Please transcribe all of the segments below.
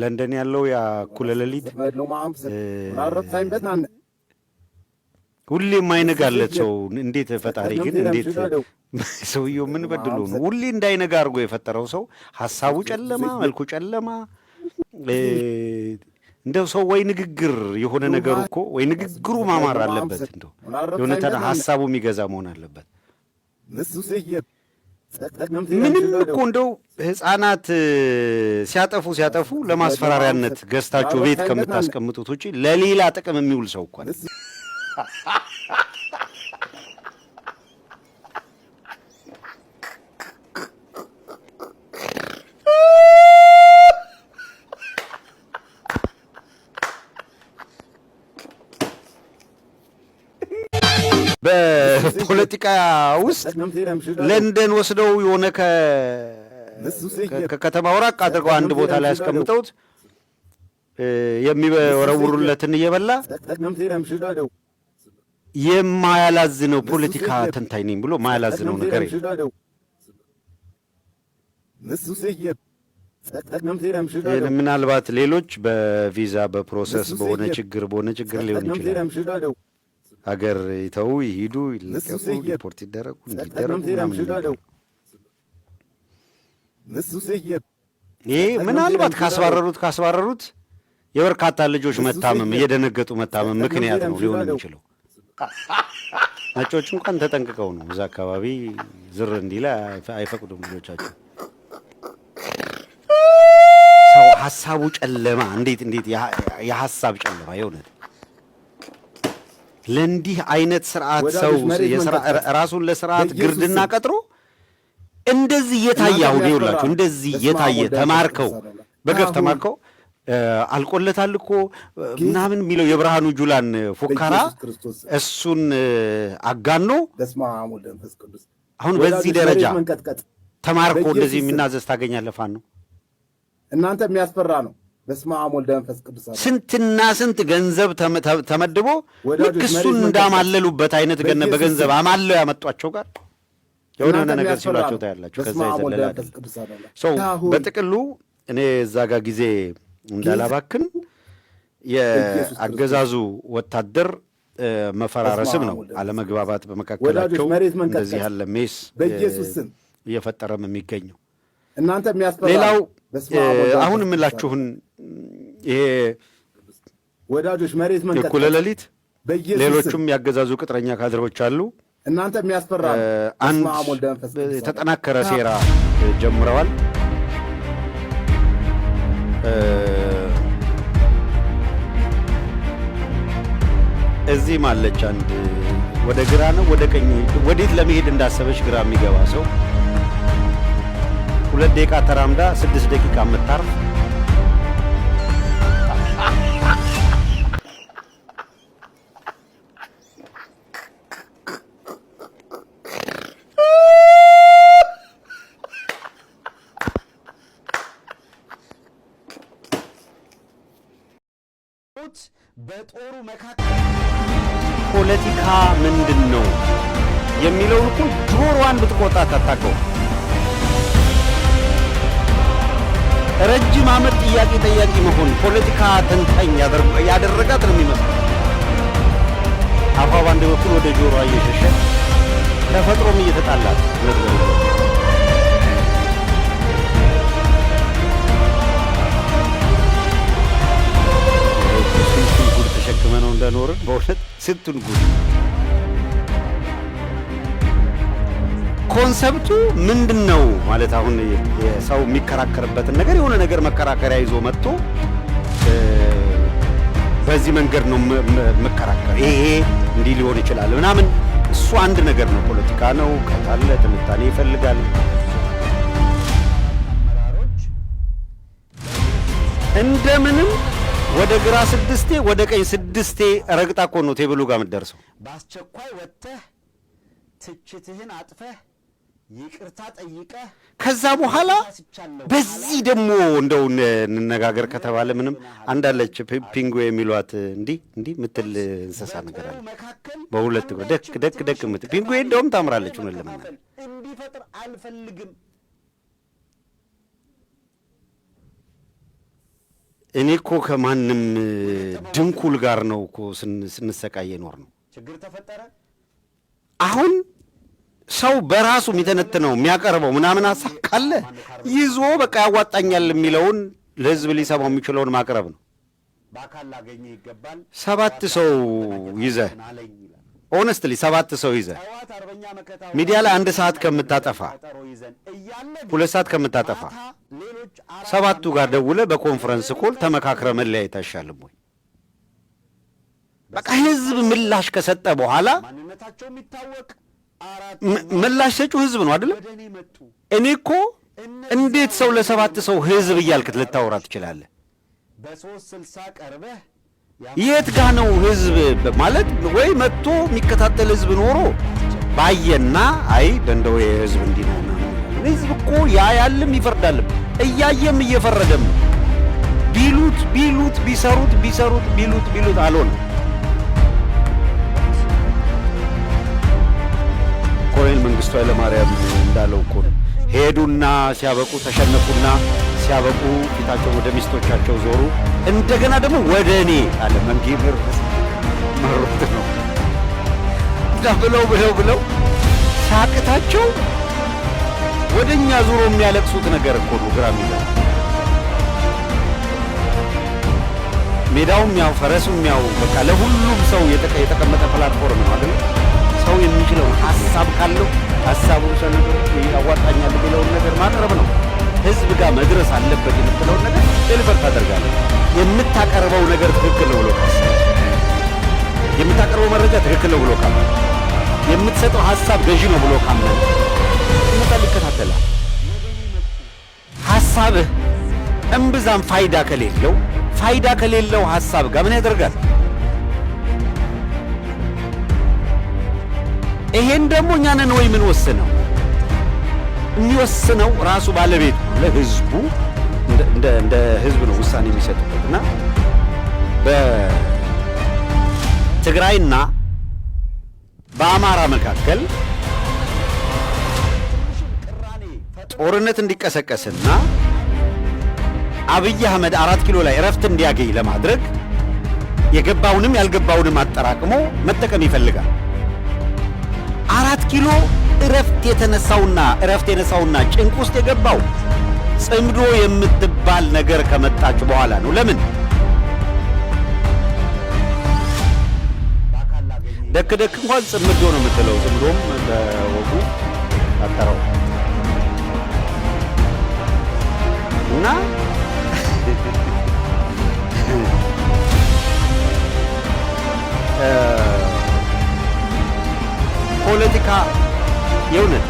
ለንደን ያለው ያ ኩለለሊት ሁሌ የማይነጋለት ሰው እንዴት ፈጣሪ ግን እንዴት ሰውየው ምን በድሎ ነው ሁሌ እንዳይነጋ አድርጎ የፈጠረው ሰው ሐሳቡ ጨለማ መልኩ ጨለማ እንደው ሰው ወይ ንግግር የሆነ ነገሩ እኮ ወይ ንግግሩ ማማር አለበት እንደው የሆነ ሐሳቡ የሚገዛ መሆን አለበት ምንም እኮ እንደው ሕፃናት ሲያጠፉ ለማስፈራሪያነት ገዝታችሁ ቤት ከምታስቀምጡት ውጪ ለሌላ ጥቅም የሚውል ሰው እኮ በፖለቲካ ውስጥ ለንደን ወስደው የሆነ ከከተማው ራቅ አድርገው አንድ ቦታ ላይ ያስቀምጠውት የሚወረውሩለትን እየበላ የማያላዝነው ፖለቲካ ተንታኝ ነኝ ብሎ ማያላዝነው ነገር ምናልባት ሌሎች በቪዛ በፕሮሰስ በሆነ ችግር ሊሆን ይችላል ሀገር ይተው ይሄዱ ይለቀቁ ሪፖርት ይደረጉ እንዲደረጉ ይሄ ምናልባት ካስባረሩት የበርካታ ልጆች መታመም እየደነገጡ መታመም ምክንያት ነው ሊሆን የሚችለው ነጮች እንኳን ተጠንቅቀው ነው እዛ አካባቢ ዝር እንዲላ አይፈቅዱም ልጆቻቸው ሰው ሐሳቡ ጨለማ እንዴት የሐሳብ ጨለማ የእውነት ለእንዲህ አይነት ስርዓት ሰው ራሱን ለስርዓት ግርድና ቀጥሮ እንደዚህ እየታያው ነው ይውላችሁ እንደዚህ እየታየ ተማርከው በገፍ ተማርከው አልቆለታል እኮ ምናምን የሚለው የብርሃኑ ጁላን ፎካራ እሱን አጋኖ አሁን በዚህ ደረጃ ተማርኮ እንደዚህ የሚናዘዝ ታገኛለህ ፋን ነው እናንተ የሚያስፈራ ነው በስመ አብ ወልድ መንፈስ ቅዱስ ስንትና ስንት ገንዘብ ተመድቦ ልክ እሱን እንዳማለሉበት አይነት በገንዘብ አማለው ያመጧቸው ጋር የሆነ ነገር ሲሏቸው ታያላችሁ ከዛ ይዘለላ ሰው በጥቅሉ እኔ እዛ ጋር ጊዜ እንዳላባክን የአገዛዙ ወታደር መፈራረስም ነው አለመግባባት በመካከላቸው እንደዚህ ያለ ሜስ እየፈጠረም የሚገኘው እናንተ የሚያስፈራ ሌላው አሁን የምላችሁን ይሄ ወዳጆች መሬት መንቀጥቀጥ የኩለለሊት ሌሎቹም ያገዛዙ ቅጥረኛ ካድሬዎች አሉ እናንተ የሚያስፈራ አንድ የተጠናከረ ሴራ ጀምረዋል እዚህ ማለች አንድ ወደ ግራ ነው ወደ ቀኝ ወዴት ለመሄድ እንዳሰበች ግራ የሚገባ ሰው 2 ደቂቃ ተራምዳ 6 ደቂቃ የምታርፍ በጦሩ መካከል ፖለቲካ ምንድን ነው የሚለውን እኮ ጆሮዋን ብትቆጣ ታጣቀው ረጅም ዓመት ጥያቄ መሆን ፖለቲካ ተንታኝ ያደረጋት ነው የሚመስለው አፏ ባንድ በኩል ወደ ጆሮዋ እየሸሸ ተፈጥሮም እየተጣላት ጉድ ተሸክመ ነው እንደኖርን በእውነት ስንቱን ጉድ ኮንሰፕቱ ምንድነው ማለት አሁን የሰው የሚከራከርበትን ነገር የሆነ ነገር መከራከሪያ ይዞ መጥቶ በዚህ መንገድ ነው መከራከር ይሄ እንዲህ ሊሆን ይችላል ምናምን እሱ አንድ ነገር ነው ፖለቲካ ነው ካለ ትንታኔ ይፈልጋል እንደምንም ወደ ግራ 6 ወደ ቀኝ 6 ረግጣ እኮ ነው ቴብሉ ጋር የምትደርሰው በአስቸኳይ ወጥተህ ትችትህን አጥፈህ ይቅርታ ጠይቀህ ከዛ በኋላ በዚህ ደግሞ እንደው እንነጋገር ከተባለ ምንም አንዳለች ፒንጉ የሚሏት እንዲህ ምትል እንስሳ ነገር አለ በሁለት ደክ ምትል ፒንጉ እንደውም ታምራለች ነው ለማለት እንዲፈጥር አልፈልግም እኔ እኮ ከማንም ድንኩል ጋር ነው እኮ ስንሰቃይ ኖር ነው። ችግር ተፈጠረ። አሁን ሰው በራሱ የሚተነትነው የሚያቀርበው ምናምን ሀሳብ ካለ ይዞ በቃ ያዋጣኛል የሚለውን ለህዝብ ሊሰማው የሚችለውን ማቅረብ ነው። በአካል ላገኘ ይገባል። 7 ሰው ይዘህ ኦነስትሊ 7 ሰው ይዘህ ሚዲያ ላይ 1 ሰዓት ከምታጠፋ 2 ሰዓት ከምታጠፋ 7ቱ ጋር ደውለህ በኮንፈረንስ ኮል ተመካክረ መለያየት አይሻልም ወይ? በቃ ህዝብ ምላሽ ከሰጠ በኋላ ማንነታቸው የሚታወቅ ምላሽ ሰጪው ህዝብ ነው አይደል? እኔ እኮ እንዴት ሰው ለ7 ሰው ህዝብ እያልክ ልታወራ ትችላለህ? በ360 ቀርበህ የት ጋ ነው ህዝብ ማለት? ወይ መጥቶ የሚከታተል ህዝብ ኖሮ ባየና አይ እንደው የህዝብ እንዲህ ነው። ህዝብ እኮ ያያልም ይፈርዳልም እያየም እየፈረደም ቢሉት ቢሰሩት ቢሉት አልሆነም። ኮሎኔል መንግስቱ ኃይለማርያም እንዳለው እኮ ሄዱና ሲያበቁ ተሸነፉና ሲያበቁ ፊታቸው ወደ ሚስቶቻቸው ዞሩ። እንደገና ደግሞ ወደ እኔ አለ መንጌምር መሮት ነው እና ብለው ሳቅታቸው ወደኛ ዞሮ የሚያለቅሱት ነገር እኮ ነው። ግራ የሚለው ሜዳውም ያው ፈረሱም ያው በቃ ለሁሉም ሰው የተቀመጠ ፕላትፎርም ነው አይደል? ሰው የሚችለው ሐሳብ ካለው ሐሳቡን ሰንዶ ያዋጣኛል የሚለውን ነገር ማቅረብ ነው። ህዝብ ጋር መድረስ አለበት የምትለውን ነገር ዴሊቨር ታደርጋለህ። የምታቀርበው ነገር ትክክል ነው ብሎ የምታቀርበው መረጃ ትክክል ነው ብሎ ካመነ የምትሰጠው ሐሳብ ገዢ ነው ብሎ ካመነ ይመጣል፣ ይከታተላል። ሐሳብህ እምብዛም ፋይዳ ከሌለው ሐሳብ ጋር ምን ያደርጋል? ይሄን ደግሞ እኛ ነን ወይ ምን ወስነው? የሚወስነው ራሱ ባለቤቱ ለህዝቡ እንደ ህዝብ ነው ውሳኔ የሚሰጥበትና በትግራይና በአማራ መካከል ጦርነት እንዲቀሰቀስና አብይ አህመድ 4 ኪሎ ላይ እረፍት እንዲያገኝ ለማድረግ የገባውንም ያልገባውንም አጠራቅሞ መጠቀም ይፈልጋል። 4 ኪሎ እረፍት የነሳውና ጭንቅ ውስጥ የገባው ጽምዶ የምትባል ነገር ከመጣች በኋላ ነው። ለምን ደክ እንኳን ጽምዶ ነው የምትለው። ጽምዶም በወጉ አጠራው እና ፖለቲካ የእውነት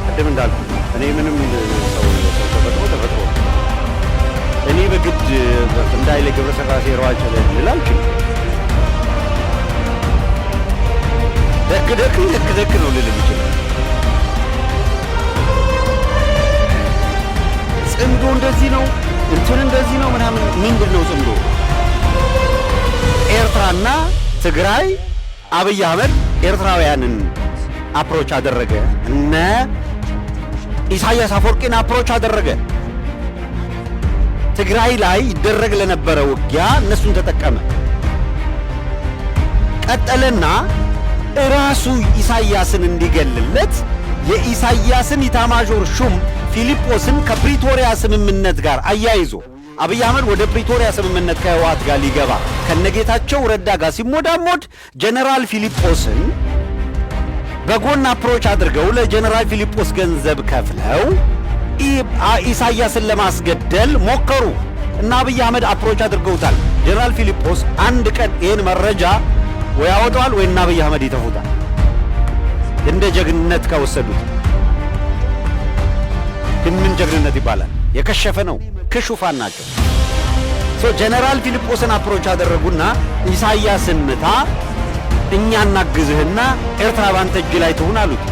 ቅድም እንዳልኩ እኔ ምንም ሰው ተፈጥሮ እኔ በግድ እንዳይለ ገብረሰራሴ ሯጭ ልል አልችልም። ደክ ነው ልል ይችላል። ጽምዶ እንደዚህ ነው እንትን እንደዚህ ነው ምናምን ምንድን ነው ጽምዶ? ኤርትራና ትግራይ አብይ አህመድ ኤርትራውያንን አፕሮች አደረገ፣ እነ ኢሳያስ አፈወርቂን አፕሮች አደረገ። ትግራይ ላይ ይደረግ ለነበረ ውጊያ እነሱን ተጠቀመ። ቀጠለና ራሱ ኢሳያስን እንዲገልለት የኢሳያስን ኢታማዦር ሹም ፊሊጶስን ከፕሪቶሪያ ስምምነት ጋር አያይዞ አብይ አህመድ ወደ ፕሪቶሪያ ስምምነት ከህወሓት ጋር ሊገባ ከነጌታቸው ረዳ ጋር ሲሞዳሞድ ጀነራል ፊሊጶስን በጎን አፕሮች አድርገው ለጀነራል ፊሊጶስ ገንዘብ ከፍለው ኢሳያስን ለማስገደል ሞከሩ እና አብይ አህመድ አፕሮች አድርገውታል። ጀነራል ፊሊጶስ አንድ ቀን ይህን መረጃ ወይ ያወጣዋል ወይ እና አብይ አህመድ ይተፉታል። እንደ ጀግንነት ከወሰዱት ምን ጀግንነት ይባላል? የከሸፈ ነው። ክሹፋን ናቸው። ጀነራል ፊሊጶስን አፕሮች አደረጉና ኢሳያስን ምታ፣ እኛ እናግዝህና ኤርትራ ባንተ እጅ ላይ ትሁን አሉት።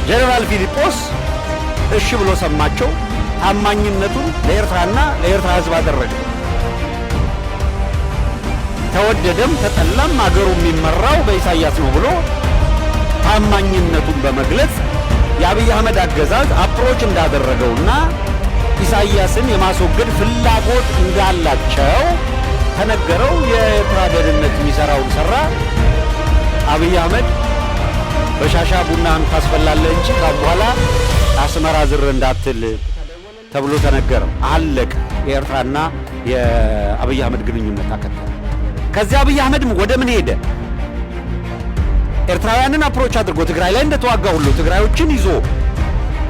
ጀነራል ፊሊጶስ እሺ ብሎ ሰማቸው። ታማኝነቱን ለኤርትራና ለኤርትራ ህዝብ አደረገ። ተወደደም ተጠላም አገሩ የሚመራው በኢሳያስ ነው ብሎ ታማኝነቱን በመግለጽ የአብይ አህመድ አገዛዝ አፕሮች እንዳደረገውና ኢሳይያስን የማስወገድ ፍላጎት እንዳላቸው ተነገረው። የኤርትራ ደህንነት የሚሰራውን ሰራ። አብይ አህመድ በሻሻ ቡናን ታስፈላለህ እንጂ ካሁን በኋላ አስመራ ዝር እንዳትል ተብሎ ተነገረው። አለቀ። የኤርትራና የአብይ አህመድ ግንኙነት አከተለ። ከዚያ አብይ አህመድም ወደ ምን ሄደ? ኤርትራውያንን አፕሮች አድርጎ ትግራይ ላይ እንደተዋጋ ሁሉ ትግራዮችን ይዞ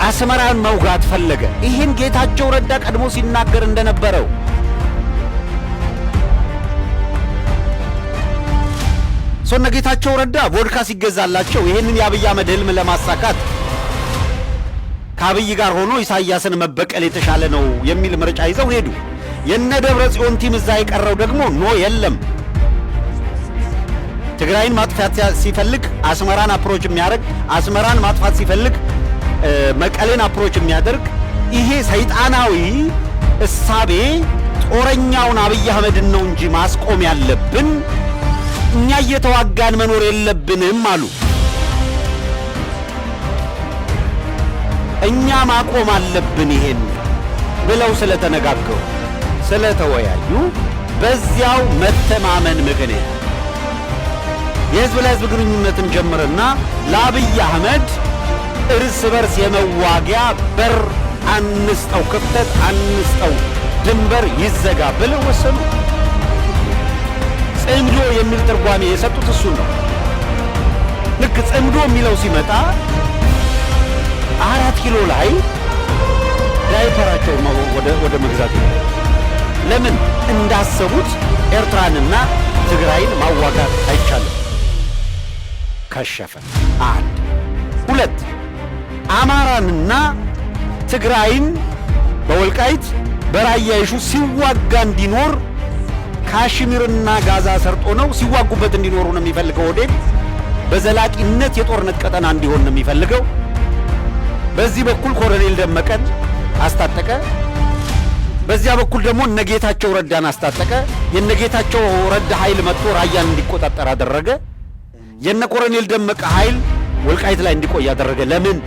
አስመራን መውጋት ፈለገ። ይህን ጌታቸው ረዳ ቀድሞ ሲናገር እንደነበረው ሶነ ጌታቸው ረዳ ቮድካ ሲገዛላቸው ይህንን የአብይ አህመድ ህልም ለማሳካት ከአብይ ጋር ሆኖ ኢሳይያስን መበቀል የተሻለ ነው የሚል ምርጫ ይዘው ሄዱ። የነ ደብረ ጽዮን ቲም እዛ የቀረው ደግሞ ኖ የለም፣ ትግራይን ማጥፋት ሲፈልግ አስመራን አፕሮች የሚያደርግ፣ አስመራን ማጥፋት ሲፈልግ መቀሌን አፕሮች የሚያደርግ ይሄ ሰይጣናዊ እሳቤ ጦረኛውን አብይ አህመድን ነው እንጂ ማስቆም ያለብን እኛ እየተዋጋን መኖር የለብንም አሉ። እኛ ማቆም አለብን ይሄን ብለው ስለተነጋገሩ ስለተወያዩ በዚያው መተማመን ምክንያት የህዝብ ለህዝብ ግንኙነትን ጀምርና ለአብይ አህመድ እርስ በርስ የመዋጊያ በር አንስጠው፣ ክፍተት አንስጠው፣ ድንበር ይዘጋ ብለው ወሰኑ። ጽምዶ የሚል ትርጓሜ የሰጡት እሱን ነው። ልክ ጽምዶ የሚለው ሲመጣ 4 ኪሎ ላይ ዳይፐራቸው ወደ መግዛት ይላል። ለምን እንዳሰቡት ኤርትራንና ትግራይን ማዋጋት አይቻልም። ከሸፈ። 1 2 አማራንና ትግራይን በወልቃይት በራያ ይሹ ሲዋጋ እንዲኖር ካሽሚርና ጋዛ ሰርጦ ነው ሲዋጉበት እንዲኖሩ ነው የሚፈልገው። ወዴት በዘላቂነት የጦርነት ቀጠና እንዲሆን ነው የሚፈልገው። በዚህ በኩል ኮሎኔል ደመቀን አስታጠቀ፣ በዚያ በኩል ደግሞ እነጌታቸው ረዳን አስታጠቀ። የነጌታቸው ረዳ ኃይል መጥቶ ራያን እንዲቆጣጠር አደረገ። የነ ኮሎኔል ደመቀ ኃይል ወልቃይት ላይ እንዲቆይ አደረገ። ለምን?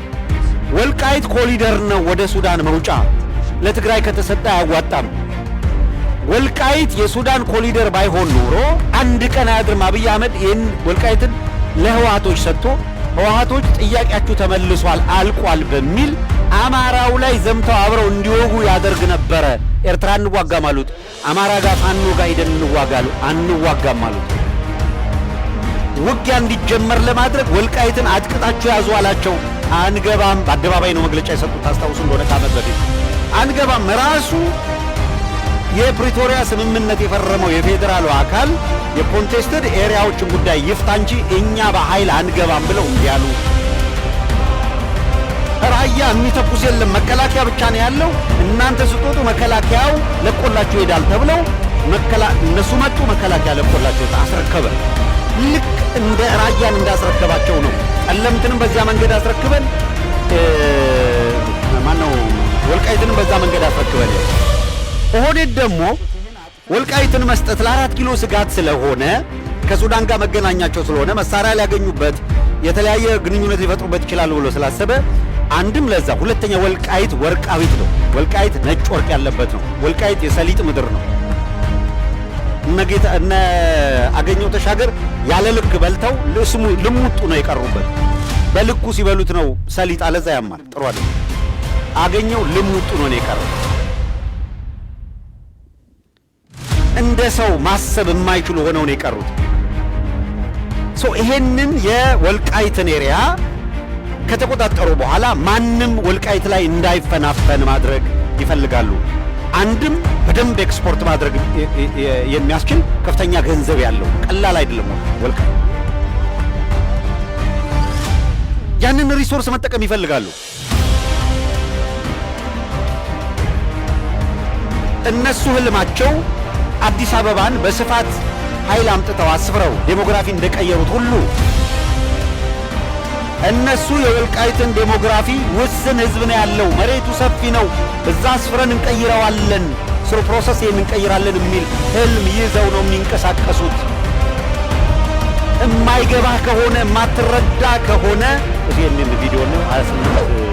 ወልቃይት ኮሊደር ነው ወደ ሱዳን መውጫ፣ ለትግራይ ከተሰጠ አያዋጣም። ወልቃይት የሱዳን ኮሊደር ባይሆን ኖሮ አንድ ቀን አያድርም። አብይ አህመድ ይህን ወልቃይትን ለህወሓቶች ሰጥቶ ህወሓቶች ጥያቄያችሁ ተመልሷል አልቋል በሚል አማራው ላይ ዘምተው አብረው እንዲወጉ ያደርግ ነበረ። ኤርትራ እንዋጋም አሉት። አማራ ጋር ፋኖ ጋር ሄደን እንዋጋሉ አንዋጋም አሉት። ውጊያ እንዲጀመር ለማድረግ ወልቃይትን አጥቅጣችሁ ያዙ አላቸው። አንገባም። በአደባባይ ነው መግለጫ የሰጡት። ታስታውሱ እንደሆነ ከዓመት በፊት አንገባም። ራሱ የፕሪቶሪያ ስምምነት የፈረመው የፌዴራሉ አካል የኮንቴስትድ ኤሪያዎችን ጉዳይ ይፍታ እንጂ እኛ በኃይል አንገባም ብለው እንዲያሉ። ራያ የሚተኩስ የለም መከላከያ ብቻ ነው ያለው፣ እናንተ ስትወጡ መከላከያው ለቆላችሁ ይሄዳል ተብለው እነሱ መጡ፣ መከላከያ ለቆላቸው አስረከበ። ልክ እንደ ራያን እንዳስረከባቸው ነው። ጠለምትንም በዚያ መንገድ አስረክበን ማነው ወልቃይትንም በዛ መንገድ አስረክበን። ኦህዴድ ደግሞ ወልቃይትን መስጠት ለ4 ኪሎ ስጋት ስለሆነ ከሱዳን ጋር መገናኛቸው ስለሆነ መሳሪያ ሊያገኙበት የተለያየ ግንኙነት ሊፈጥሩበት ይችላሉ ብሎ ስላሰበ አንድም ለዛ፣ ሁለተኛ ወልቃይት ወርቃዊት ነው። ወልቃይት ነጭ ወርቅ ያለበት ነው። ወልቃይት የሰሊጥ ምድር ነው። እነ አገኘው ተሻገር ያለ ልክ በልተው ለስሙ ልሙጡ ነው የቀሩበት። በልኩ ሲበሉት ነው ሰሊጥ አለዛ ያማል፣ ጥሩ አይደለም። አገኘው ልሙጡ ነው የቀረው። እንደ ሰው ማሰብ የማይችሉ ሆነው ነው የቀሩት። ይሄንን የወልቃይትን ኤሪያ ከተቆጣጠሩ በኋላ ማንም ወልቃይት ላይ እንዳይፈናፈን ማድረግ ይፈልጋሉ። አንድም በደንብ ኤክስፖርት ማድረግ የሚያስችል ከፍተኛ ገንዘብ ያለው ቀላል አይደለም ወልቃይት። ያንን ሪሶርስ መጠቀም ይፈልጋሉ። እነሱ ህልማቸው አዲስ አበባን በስፋት ኃይል አምጥተው አስፍረው ዴሞግራፊ እንደቀየሩት ሁሉ እነሱ የወልቃይትን ዴሞግራፊ ውስን ህዝብ ነው ያለው፣ መሬቱ ሰፊ ነው፣ እዛ አስፍረን እንቀይረዋለን፣ ስሩ ፕሮሰስ እንቀይራለን የሚል ህልም ይዘው ነው የሚንቀሳቀሱት። የማይገባህ ከሆነ የማትረዳ ከሆነ ይሄንን ቪዲዮ ነው 28